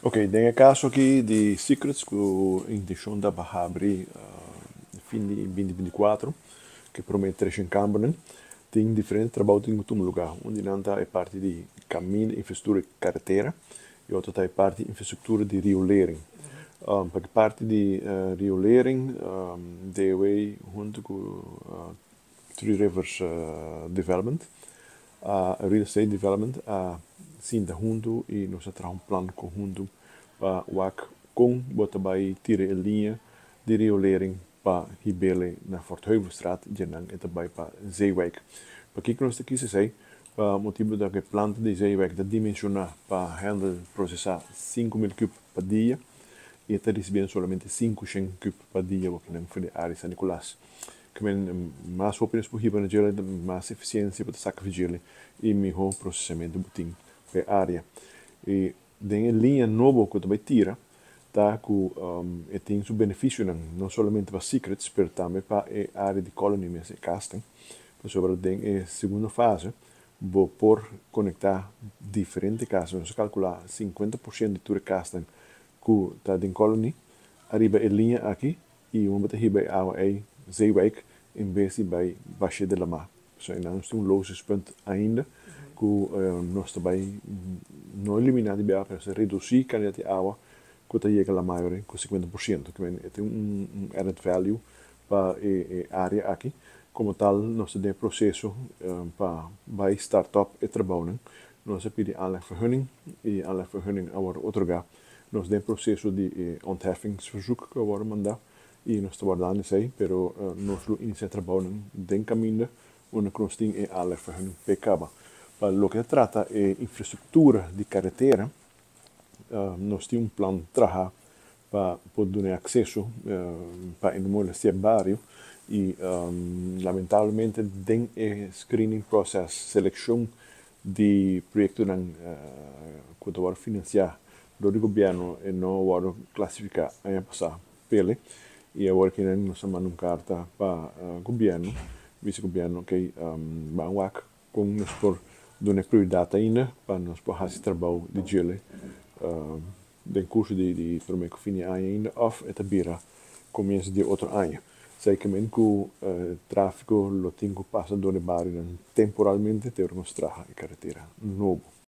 Ok, nel caso aqui de Secrets, com a intenção da habri fim de 2024, que promete 3 em Cambonen, tem diferente trabalho em um lugar, onde não é parte de caminho, infraestrutura e carretera, e outra é parte de infraestrutura de riolering. Porque parte de riolering, DOW, junto com Three Rivers Development, real estate development, sim, junto e nós temos plan conjunto para WAC com botar vai tirar a linha de riolering para Hibele na fortheuvelstraat, Jenang, e também para Zeewijk. Para que nós aqui se sei, para motivo da planta de Zeewijk, da dimensionar para handle processar 5.000 cubos por dia, e está recebendo somente 500 cubos por dia, porque não foi de área San Nicolás. Que mais opiniões por riba na gela, mais eficiência para sacar vigília e melhor processamento do botim para área. E tem a linha nova que também tira, tá, que tem seu benefício não somente para secrets, mas também para a área de colony, mas é casting. Sobre tem a segunda fase, vou por conectar diferentes casas, nós calcular 50% de tudo casting que está em colony, arriba a linha aqui e uma bota riba a Zeewijk em vez de bij Baixo de la Mar. So, nós temos um logispunto ainda que nós também não eliminar de BA, mas reduzir a quantidade de água que está chegando a maior com 50%, que tem added value para a área aqui. Como tal, nós temos processo para bij start-up e trabalho. Nós pedimos aanlegvergunning e aanlegvergunning wordt otorgado. Nós temos processo de ontheffingsverzoek que wordt mandado. E nós estamos guardando isso aí, pero nós iniciamos trabalho em caminda, onde nós temos a aanlegvergunning PKB. Para o que trata de infraestrutura de carretera, nós temos plano de trabalho para poder dar acesso para esse vários e, lamentavelmente, tem screening process, seleção de projetos que estão financiados do governo e não foram classificados ano passado pelo. E agora que nós chamamos uma carta para o governo, vice-governo, que vai com nós por dar prioridade ainda para nós fazer esse trabalho de gelo, do curso de prome que fim de ano ainda, ou até bira começo de outro ano. Sei que o tráfego lo tenho passa do barrio temporalmente ter uma estrada e carretera novo.